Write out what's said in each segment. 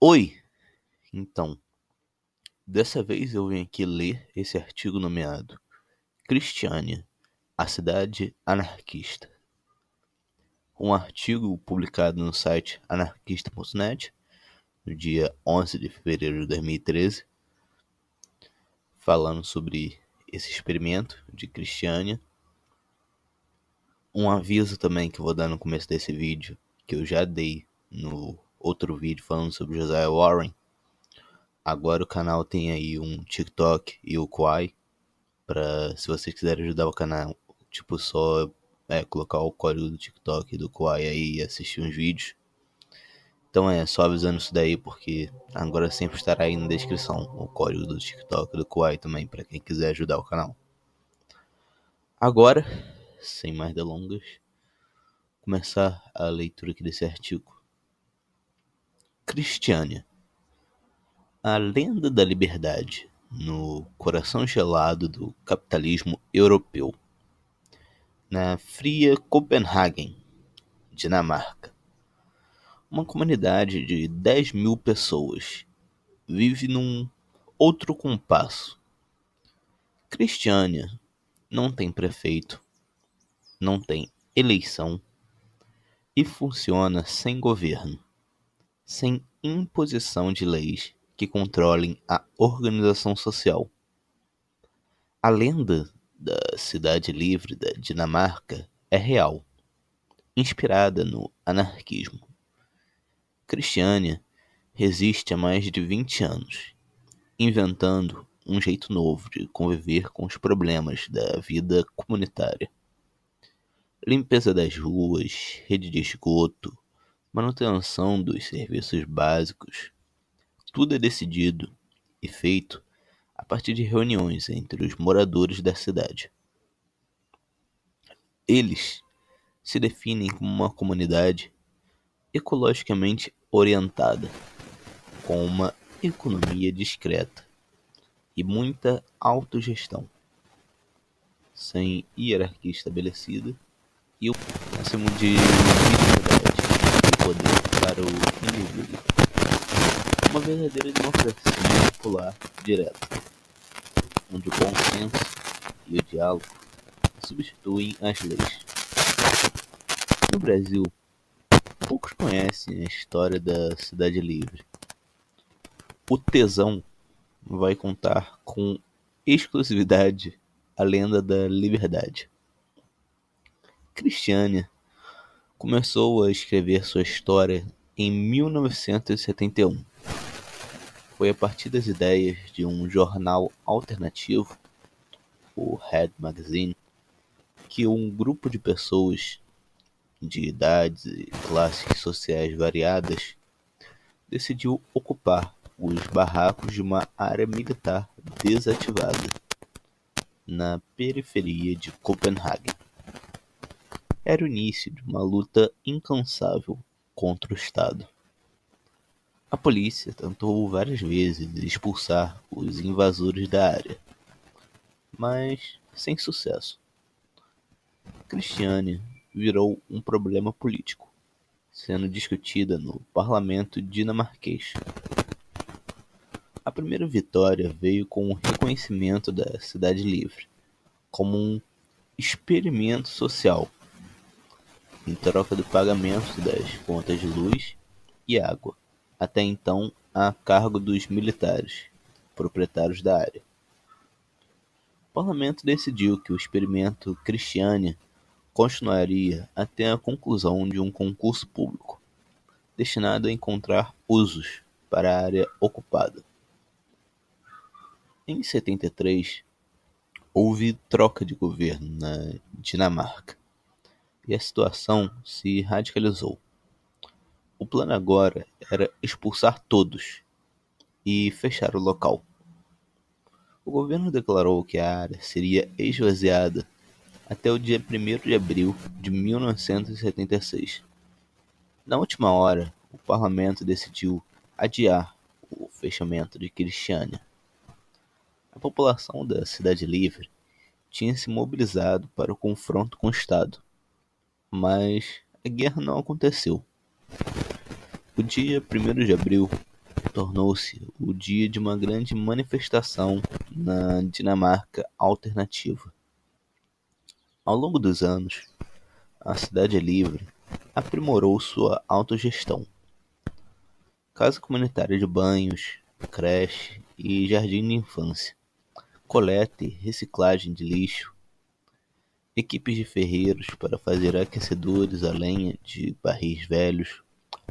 Oi! Então, dessa vez eu vim aqui ler esse artigo nomeado Cristiânia, a cidade anarquista. Um artigo publicado no site anarquista.net no dia 11 de fevereiro de 2013, falando sobre esse experimento de Cristiânia. Um aviso também que eu vou dar no começo desse vídeo, que eu já dei no outro vídeo falando sobre Josiah Warren. Agora o canal tem aí um TikTok e o Quai, para se vocês quiserem ajudar o canal, só colocar o código do TikTok e do Quai aí e assistir uns vídeos. Então só avisando isso daí, porque agora sempre estará aí na descrição o código do TikTok e do Quai também, para quem quiser ajudar o canal. Agora, sem mais delongas, começar a leitura aqui desse artigo. Cristiânia, a lenda da liberdade no coração gelado do capitalismo europeu. Na fria Copenhagen, Dinamarca, uma comunidade de 10.000 pessoas vive num outro compasso. Cristiânia não tem prefeito, não tem eleição e funciona sem governo, sem imposição de leis que controlem a organização social. A lenda da cidade livre da Dinamarca é real, inspirada no anarquismo. Cristiânia resiste há mais de 20 anos, inventando um jeito novo de conviver com os problemas da vida comunitária. Limpeza das ruas, rede de esgoto, manutenção dos serviços básicos, tudo é decidido e feito a partir de reuniões entre os moradores da cidade. Eles se definem como uma comunidade ecologicamente orientada, com uma economia discreta e muita autogestão, sem hierarquia estabelecida e o máximo de liberdade e poder para o indivíduo. Uma verdadeira democracia popular direta, onde o bom senso e o diálogo substituem as leis. No Brasil, poucos conhecem a história da Cidade Livre. O Tesão vai contar com exclusividade a lenda da liberdade. Cristiânia começou a escrever sua história em 1971. Foi a partir das ideias de um jornal alternativo, o Red Magazine, que um grupo de pessoas de idades e classes sociais variadas decidiu ocupar os barracos de uma área militar desativada na periferia de Copenhague. Era o início de uma luta incansável contra o Estado. A polícia tentou várias vezes expulsar os invasores da área, mas sem sucesso. Cristiânia virou um problema político, sendo discutida no parlamento dinamarquês. A primeira vitória veio com o reconhecimento da Cidade Livre como um experimento social, em troca do pagamento das contas de luz e água, até então a cargo dos militares, proprietários da área. O parlamento decidiu que o experimento Cristiânia continuaria até a conclusão de um concurso público, destinado a encontrar usos para a área ocupada. Em 73, houve troca de governo na Dinamarca e a situação se radicalizou. O plano agora era expulsar todos e fechar o local. O governo declarou que a área seria esvaziada até o dia 1º de abril de 1976. Na última hora, o parlamento decidiu adiar o fechamento de Cristiânia. A população da Cidade Livre tinha se mobilizado para o confronto com o Estado, mas a guerra não aconteceu. O dia 1º de abril tornou-se o dia de uma grande manifestação na Dinamarca alternativa. Ao longo dos anos, a Cidade Livre aprimorou sua autogestão. Casa comunitária de banhos, creche e jardim de infância, coleta e reciclagem de lixo, equipes de ferreiros para fazer aquecedores a lenha de barris velhos,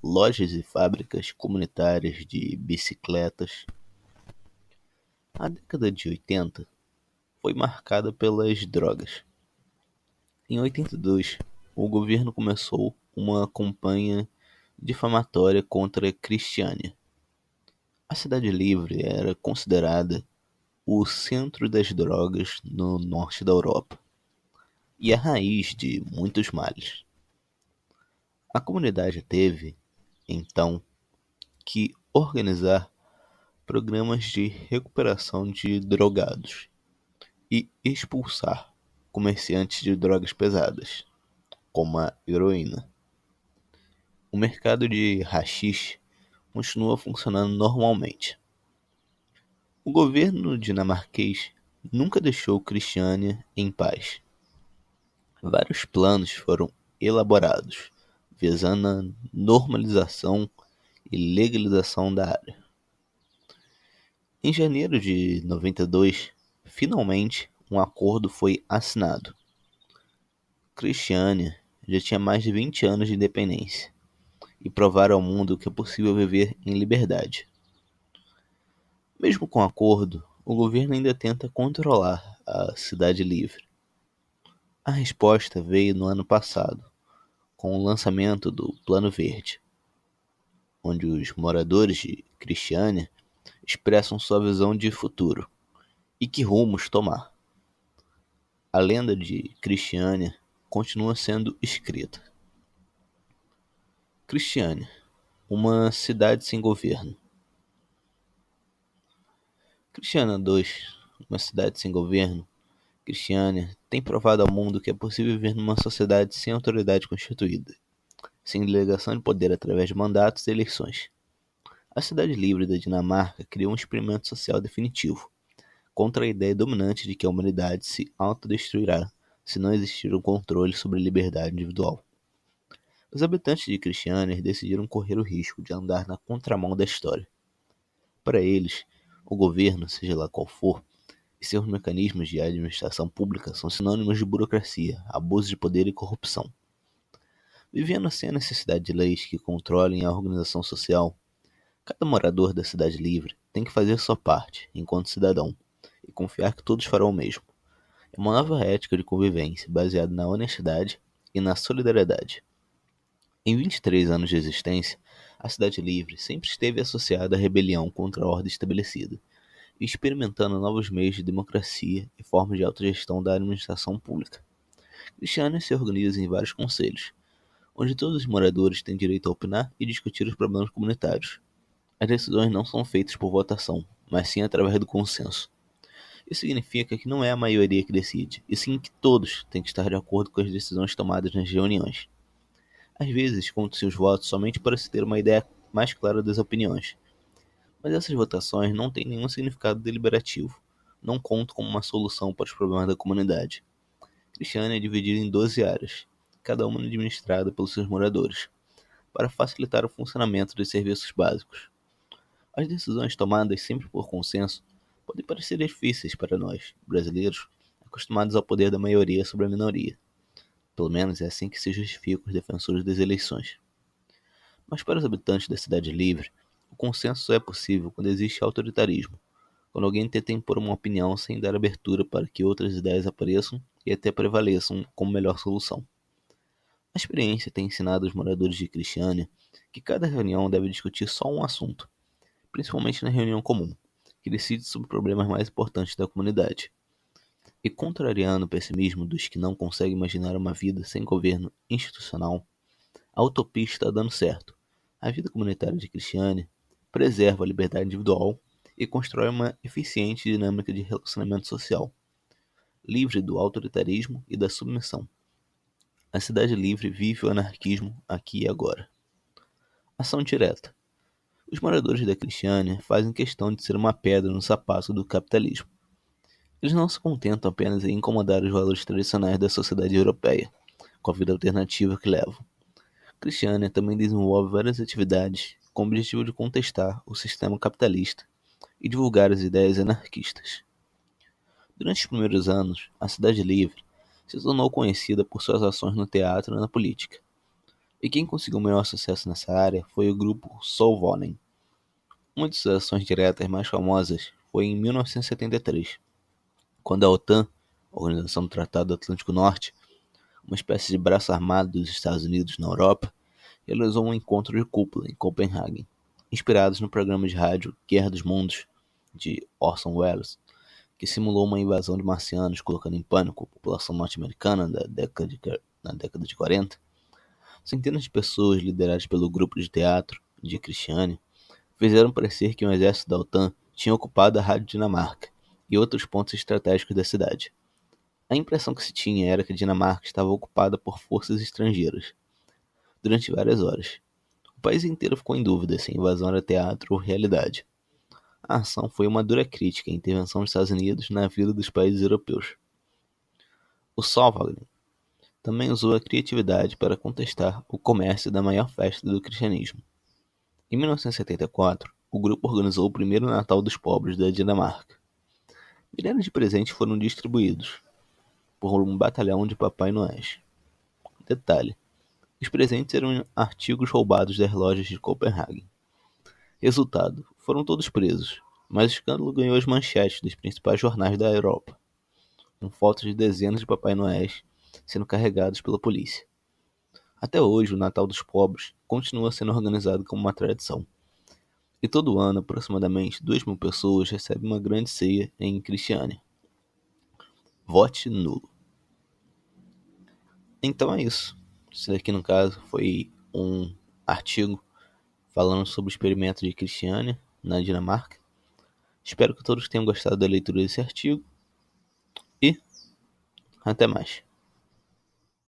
lojas e fábricas comunitárias de bicicletas. A década de 80 foi marcada pelas drogas. Em 82, o governo começou uma campanha difamatória contra Cristiânia. A Cidade Livre era considerada o centro das drogas no norte da Europa e a raiz de muitos males. A comunidade teve, então, que organizar programas de recuperação de drogados e expulsar comerciantes de drogas pesadas, como a heroína. O mercado de haxixe continua funcionando normalmente. O governo dinamarquês nunca deixou Cristiânia em paz. Vários planos foram elaborados, visando a normalização e legalização da área. Em janeiro de 92, finalmente um acordo foi assinado. Cristiânia já tinha mais de 20 anos de independência e provar ao mundo que é possível viver em liberdade. Mesmo com o acordo, o governo ainda tenta controlar a Cidade Livre. A resposta veio no ano passado, com o lançamento do Plano Verde, onde os moradores de Cristiânia expressam sua visão de futuro e que rumos tomar. A lenda de Cristiânia continua sendo escrita. Cristiânia, uma cidade sem governo. Cristiânia 2, uma cidade sem governo. Cristiânia tem provado ao mundo que é possível viver numa sociedade sem autoridade constituída, sem delegação de poder através de mandatos e eleições. A Cidade Livre da Dinamarca criou um experimento social definitivo, contra a ideia dominante de que a humanidade se autodestruirá se não existir um controle sobre a liberdade individual. Os habitantes de Cristiânia decidiram correr o risco de andar na contramão da história. Para eles, o governo, seja lá qual for, e seus mecanismos de administração pública são sinônimos de burocracia, abuso de poder e corrupção. Vivendo sem a necessidade de leis que controlem a organização social, cada morador da Cidade Livre tem que fazer sua parte, enquanto cidadão, e confiar que todos farão o mesmo. É uma nova ética de convivência baseada na honestidade e na solidariedade. Em 23 anos de existência, a Cidade Livre sempre esteve associada à rebelião contra a ordem estabelecida, e experimentando novos meios de democracia e formas de autogestão da administração pública. Cristiânia se organiza em vários conselhos, onde todos os moradores têm direito a opinar e discutir os problemas comunitários. As decisões não são feitas por votação, mas sim através do consenso. Isso significa que não é a maioria que decide, e sim que todos têm que estar de acordo com as decisões tomadas nas reuniões. Às vezes, contam-se os votos somente para se ter uma ideia mais clara das opiniões, mas essas votações não têm nenhum significado deliberativo, não contam como uma solução para os problemas da comunidade. Cristiânia é dividida em 12 áreas, cada uma administrada pelos seus moradores, para facilitar o funcionamento dos serviços básicos. As decisões tomadas sempre por consenso podem parecer difíceis para nós, brasileiros, acostumados ao poder da maioria sobre a minoria. Pelo menos é assim que se justifica os defensores das eleições. Mas para os habitantes da Cidade Livre, o consenso só é possível quando existe autoritarismo, quando alguém tenta impor uma opinião sem dar abertura para que outras ideias apareçam e até prevaleçam como melhor solução. A experiência tem ensinado os moradores de Cristiânia que cada reunião deve discutir só um assunto, principalmente na reunião comum, que decide sobre os problemas mais importantes da comunidade. E contrariando o pessimismo dos que não conseguem imaginar uma vida sem governo institucional, a utopia está dando certo. A vida comunitária de Cristiânia preserva a liberdade individual e constrói uma eficiente dinâmica de relacionamento social, livre do autoritarismo e da submissão. A Cidade Livre vive o anarquismo aqui e agora. Ação direta. Os moradores da Cristiânia fazem questão de ser uma pedra no sapato do capitalismo. Eles não se contentam apenas em incomodar os valores tradicionais da sociedade europeia, com a vida alternativa que levam. Cristiânia também desenvolve várias atividades com o objetivo de contestar o sistema capitalista e divulgar as ideias anarquistas. Durante os primeiros anos, a Cidade Livre se tornou conhecida por suas ações no teatro e na política. E quem conseguiu maior sucesso nessa área foi o grupo Solvonen. Uma de suas ações diretas mais famosas foi em 1973, quando a OTAN, a Organização do Tratado do Atlântico Norte, uma espécie de braço armado dos Estados Unidos na Europa, realizou um encontro de cúpula em Copenhague, inspirados no programa de rádio Guerra dos Mundos, de Orson Welles, que simulou uma invasão de marcianos colocando em pânico a população norte-americana na década de 40. Centenas de pessoas, lideradas pelo grupo de teatro de Cristiane, fizeram parecer que um exército da OTAN tinha ocupado a Rádio Dinamarca e outros pontos estratégicos da cidade. A impressão que se tinha era que a Dinamarca estava ocupada por forças estrangeiras. Durante várias horas, o país inteiro ficou em dúvida se a invasão era teatro ou realidade. A ação foi uma dura crítica à intervenção dos Estados Unidos na vida dos países europeus. O Solvang também usou a criatividade para contestar o comércio da maior festa do cristianismo. Em 1974, o grupo organizou o primeiro Natal dos pobres da Dinamarca. Milhares de presentes foram distribuídos por um batalhão de Papai Noéis. Detalhe: os presentes eram artigos roubados das lojas de Copenhague. Resultado: foram todos presos, mas o escândalo ganhou as manchetes dos principais jornais da Europa, com fotos de dezenas de Papai Noéis sendo carregados pela polícia. Até hoje, o Natal dos Pobres continua sendo organizado como uma tradição. E todo ano, aproximadamente 2.000 pessoas recebem uma grande ceia em Cristiânia. Vote nulo. Então é isso. Isso daqui, no caso, foi um artigo falando sobre o experimento de Cristiânia na Dinamarca. Espero que todos tenham gostado da leitura desse artigo e até mais.